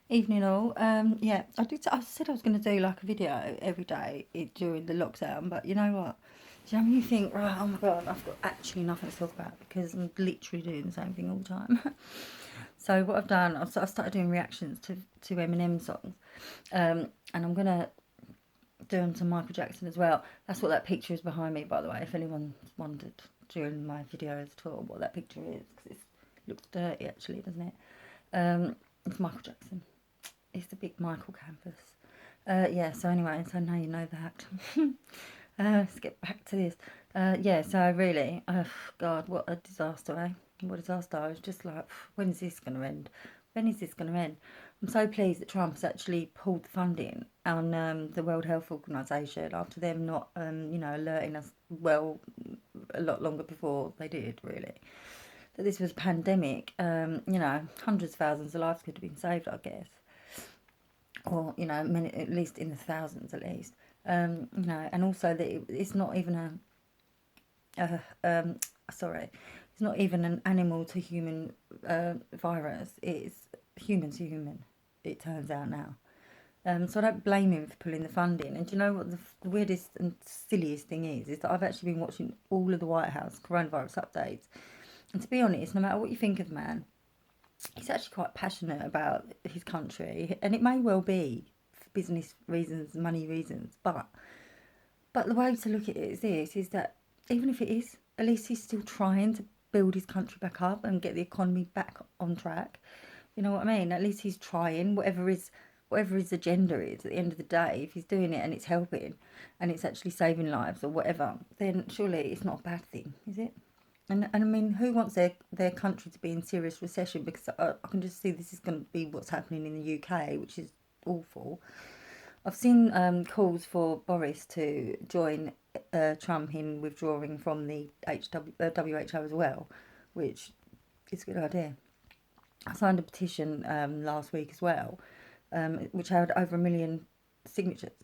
Evening all. Yeah, I said I was going to do like a video every day during the lockdown, but you know what? Do you know when you think, right, oh my god, I've got actually nothing to talk about because I'm literally doing the same thing all the time. So what I've done, I started doing reactions to Eminem songs, and I'm gonna do them to Michael Jackson as well. That's what that picture is behind me, by the way. If anyone's wondered during my videos at all what that picture is, because it looks dirty actually, doesn't it? It's Michael Jackson. It's the big Michael campus. Yeah, so anyway, so now you know that. Let's get back to this. Yeah, so really, God, what a disaster, eh? What a disaster. I was just like, when is this going to end? When is this going to end? I'm so pleased that Trump has actually pulled the funding on the World Health Organization after them not, alerting us well a lot longer before they did, really. That this was a pandemic. Hundreds of thousands of lives could have been saved, I guess, or many, at least in the thousands at least. And also that it's not even sorry, it's not even an animal to human virus. It's human to human. It turns out now. So I don't blame him for pulling the funding. And do you know what the weirdest and silliest thing is? Is that I've actually been watching all of the White House coronavirus updates. And to be honest, no matter what you think of the man, he's actually quite passionate about his country, and it may well be for business reasons, money reasons, but the way to look at it is this: is that even if it is, at least he's still trying to build his country back up and get the economy back on track. You know what I mean? At least he's trying, whatever his agenda is. At the end of the day, if he's doing it and it's helping, and it's actually saving lives or whatever, then surely it's not a bad thing, is it? And I mean, who wants their country to be in serious recession? Because I can just see this is going to be what's happening in the UK, which is awful. I've seen calls for Boris to join Trump in withdrawing from the WHO as well, which is a good idea. I signed a petition last week as well, which had over 1 million signatures,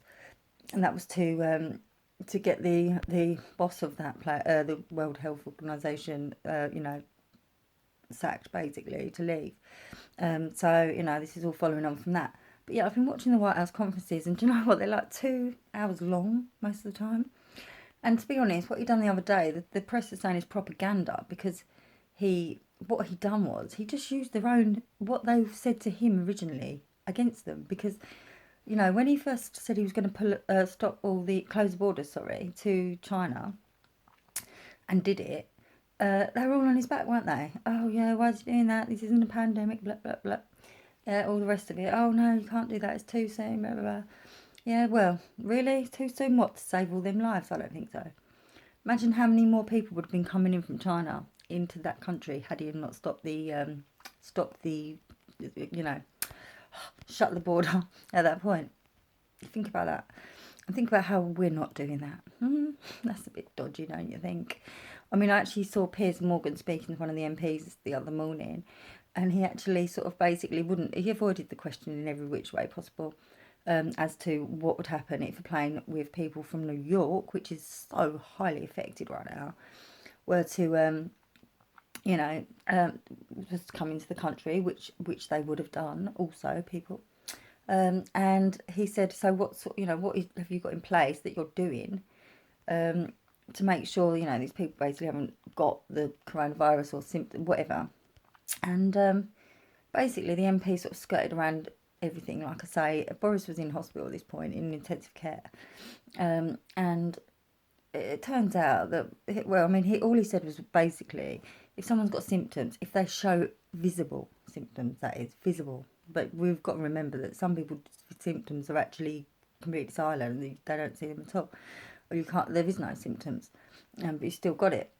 and that was to get the boss of the World Health Organization, sacked basically to leave. So this is all following on from that. But yeah, I've been watching the White House conferences, and do you know what? They're like 2 hours long most of the time. And to be honest, what he done the other day, the press is saying is propaganda because what he done was he just used their own what they said to him originally against them because when he first said he was going to stop close the borders, sorry, to China, and did it, they were all on his back, weren't they? Oh yeah, why is he doing that? This isn't a pandemic, blah blah blah. Yeah, all the rest of it. Oh no, you can't do that. It's too soon. Blah blah blah. Yeah, well, really, too soon? What, to save all them lives? I don't think so. Imagine how many more people would have been coming in from China into that country had he not stopped the, you know, shut the border at that point. Think about that. And think about how we're not doing that. That's a bit dodgy, don't you think? I mean, I actually saw Piers Morgan speaking to one of the MPs the other morning, and he actually sort of basically he avoided the question in every which way possible, as to what would happen if a plane with people from New York, which is so highly affected right now, were to, just come into the country, which they would have done also, people. And he said, so have you got in place that you're doing to make sure, these people basically haven't got the coronavirus or symptom, whatever. And basically the MP sort of skirted around everything. Like I say, Boris was in hospital at this point in intensive care. And it turns out that, well, I mean, all he said was basically, if someone's got symptoms, if they show visible symptoms, that is visible. But we've got to remember that some people's symptoms are actually completely silent and they don't see them at all. Or there is no symptoms, but you still got it.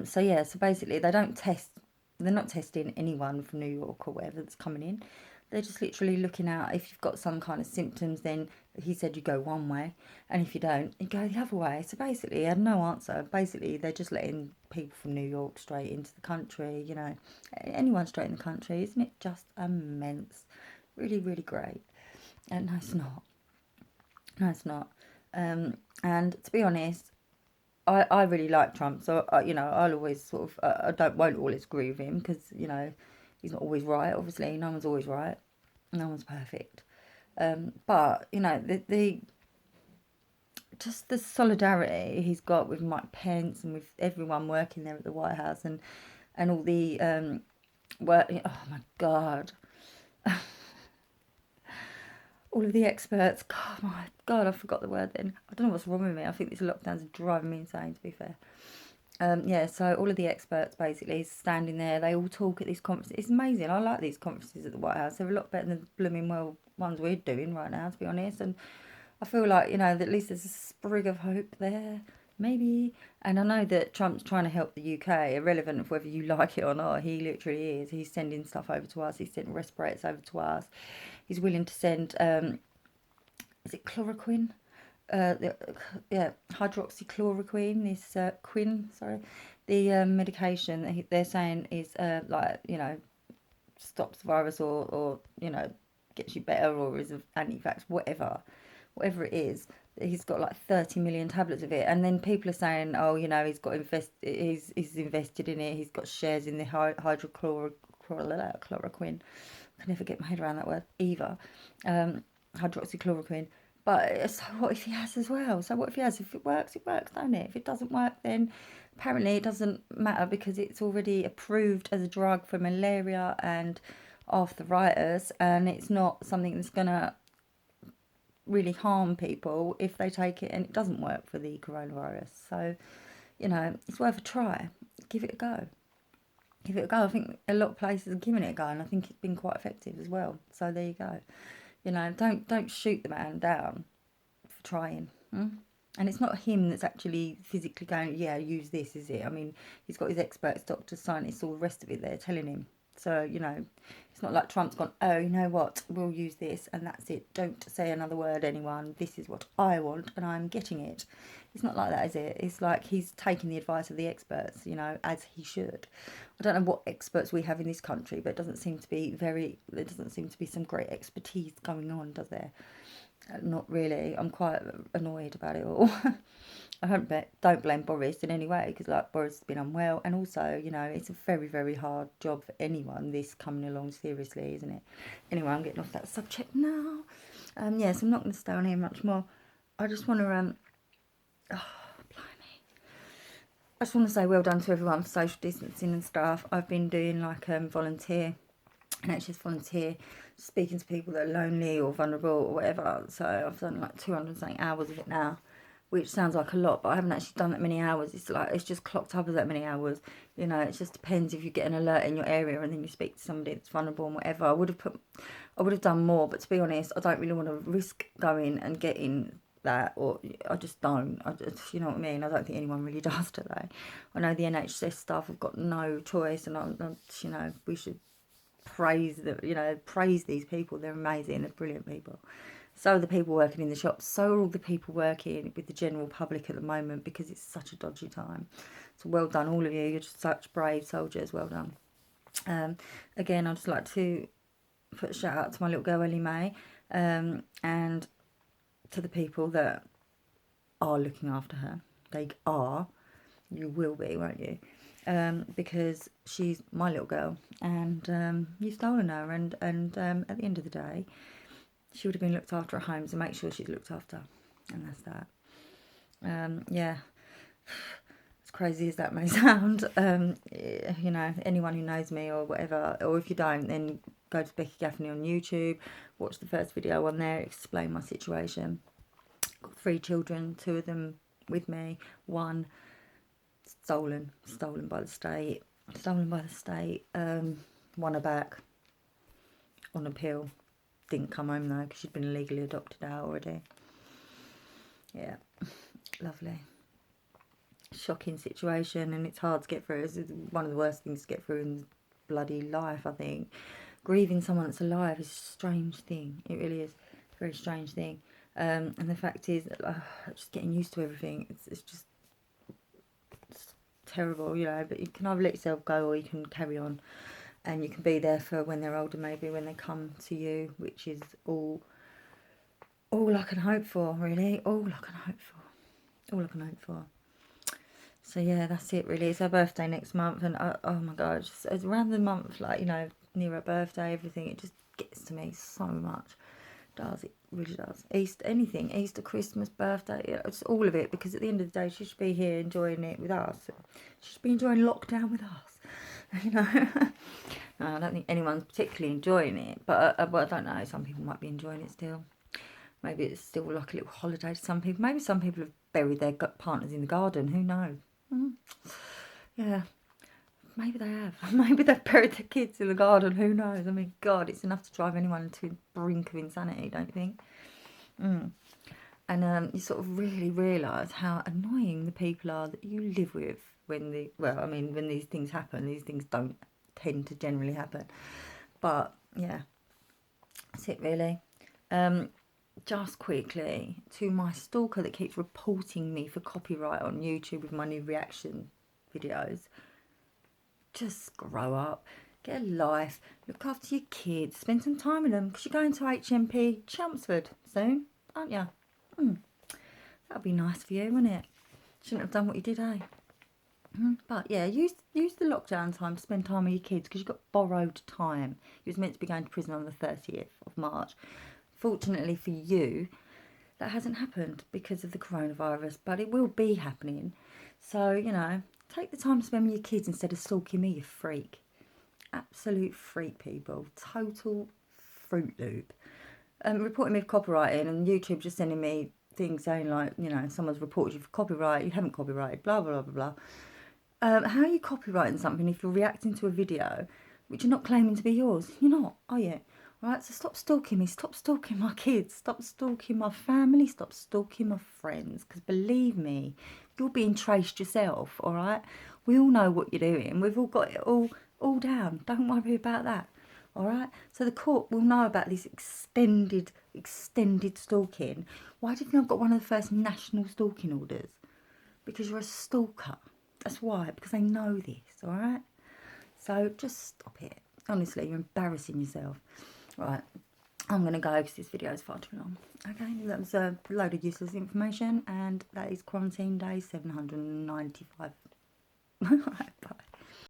So yeah, so basically they're not testing anyone from New York or wherever that's coming in. They're just literally looking out. If you've got some kind of symptoms, then he said you go one way, and if you don't, you go the other way. So basically, he had no answer. Basically, they're just letting people from New York straight into the country. Anyone straight in the country. Isn't it just immense? Really, really great. And no, it's not. No, it's not. And to be honest, I really like Trump, so I'll always sort of I won't always agree with him because he's not always right. Obviously, no one's always right. No one's perfect. But you know, the just the solidarity he's got with Mike Pence and with everyone working there at the White House, and all the work. Oh my God, all of the experts. God, my God, I forgot the word then. I don't know what's wrong with me. I think these lockdowns are driving me insane, to be fair. Yeah, so all of the experts basically standing there. They all talk at these conferences. It's amazing. I like these conferences at the White House. They're a lot better than the blooming well ones we're doing right now, to be honest. And I feel like, you know, that at least there's a sprig of hope there, maybe. And I know that Trump's trying to help the UK, irrelevant of whether you like it or not. He literally is. He's sending stuff over to us. He's sending respirators over to us. He's willing to send, is it chloroquine? The, yeah, hydroxychloroquine, this the medication that they're saying is like, you know, stops the virus, or you know, gets you better, or is an anti-vax, whatever it is. He's got like 30 million tablets of it, and then people are saying, oh, you know, he's invested in it, he's got shares in the hydrochloroquine. I can never get my head around that word either. Hydroxychloroquine. But so what if he has as well? So what if he has? If it works, don't it? If it doesn't work, then apparently it doesn't matter, because it's already approved as a drug for malaria and arthritis, and it's not something that's going to really harm people if they take it, and it doesn't work for the coronavirus. So, you know, it's worth a try. Give it a go. Give it a go. I think a lot of places are giving it a go, and I think it's been quite effective as well. So there you go. You know, don't shoot the man down for trying. And it's not him that's actually physically going, yeah, use this, is it? I mean, he's got his experts, doctors, scientists, all the rest of it there telling him. So, you know, it's not like Trump's gone, oh, you know what, we'll use this and that's it. Don't say another word, anyone. This is what I want and I'm getting it. It's not like that, is it? It's like he's taking the advice of the experts, you know, as he should. I don't know what experts we have in this country, but there doesn't seem to be some great expertise going on, does there? Not really. I'm quite annoyed about it all. I don't blame Boris in any way, because like Boris has been unwell, and also, you know, it's a very, very hard job for anyone, this coming along seriously, isn't it? Anyway, I'm getting off that subject now. Yes, I'm not going to stay on here much more. I just want to blimey. I just want to say well done to everyone for social distancing and stuff. I've been doing like volunteer, and actually it's volunteer speaking to people that are lonely or vulnerable or whatever. So I've done like 200 something hours of it now, which sounds like a lot, but I haven't actually done that many hours. It's like, it's just clocked up as that many hours. You know, it just depends if you get an alert in your area and then you speak to somebody that's vulnerable and whatever. I would have done more, but to be honest, I don't really want to risk going and getting that, or I just don't. You know what I mean? I don't think anyone really does today. I know the NHS staff have got no choice, and you know, we should praise these people. They're amazing. They're brilliant people. So are the people working in the shops. So are all the people working with the general public at the moment, because it's such a dodgy time. So well done, all of you. You're just such brave soldiers. Well done. Again, I'd just like to put a shout out to my little girl Ellie Mae, and to the people that are looking after her. They are. You will be, won't you? Because she's my little girl, and you've stolen her, and at the end of the day, she would have been looked after at home, so make sure she's looked after, and that's that. Yeah, as crazy as that may sound, you know, anyone who knows me or whatever, or if you don't, then go to Becky Gaffney on YouTube, watch the first video on there, explain my situation. Got 3 children, 2 of them with me, 1 stolen by the state, 1 are back on appeal. Didn't come home though, because she'd been illegally adopted out already. Yeah, lovely. Shocking situation, and it's hard to get through. It's one of the worst things to get through in bloody life, I think. Grieving someone that's alive is a strange thing. It really is a very strange thing. And the fact is that just getting used to everything, it's just terrible, you know. But you can either let yourself go, or you can carry on, and you can be there for when they're older, maybe when they come to you, which is all I can hope for, really. All I can hope for. So yeah, that's it really. It's her birthday next month, and oh my god, it's around the month, like, you know, near her birthday, everything, it just gets to me so much. Does it really does? Easter, anything, Easter, Christmas, birthday, it's all of it, because at the end of the day she should be here enjoying it with us. She should be enjoying lockdown with us, you know. No, I don't think anyone's particularly enjoying it, but well, I don't know, some people might be enjoying it still. Maybe it's still like a little holiday to some people. Maybe some people have buried their partners in the garden, who knows. Yeah, maybe they have. Maybe they've buried their kids in the garden, who knows. I mean, God, it's enough to drive anyone to the brink of insanity, don't you think? And you sort of really realise how annoying the people are that you live with when when these things happen. These things don't tend to generally happen. But, yeah, that's it really. Just quickly, to my stalker that keeps reporting me for copyright on YouTube with my new reaction videos, just grow up, get a life, look after your kids, spend some time with them, because you're going to HMP Chelmsford soon, aren't you? That'd be nice for you, wouldn't it? Shouldn't have done what you did, eh? But yeah, use the lockdown time to spend time with your kids, because you've got borrowed time. You was meant to be going to prison on the 30th of March. Fortunately for you, that hasn't happened because of the coronavirus, but it will be happening. So, you know, take the time to spend with your kids instead of stalking me, you freak. Absolute freak, people. Total Fruit Loop. Reporting me for copyrighting, and YouTube just sending me things saying like, you know, someone's reported you for copyright, you haven't copyrighted, blah, blah, blah, blah, blah. How are you copyrighting something if you're reacting to a video which you're not claiming to be yours? You're not, are you? Right, so stop stalking me, stop stalking my kids, stop stalking my family, stop stalking my friends, because believe me, you're being traced yourself, all right? We all know what you're doing. We've all got it all down. Don't worry about that, all right? So the court will know about this extended stalking. Why do you think I've got one of the first national stalking orders? Because you're a stalker. That's why, because they know this, all right? So just stop it. Honestly, you're embarrassing yourself. Right, I'm going to go because this video is far too long. Okay, that was a load of useless information, and that is quarantine day 795.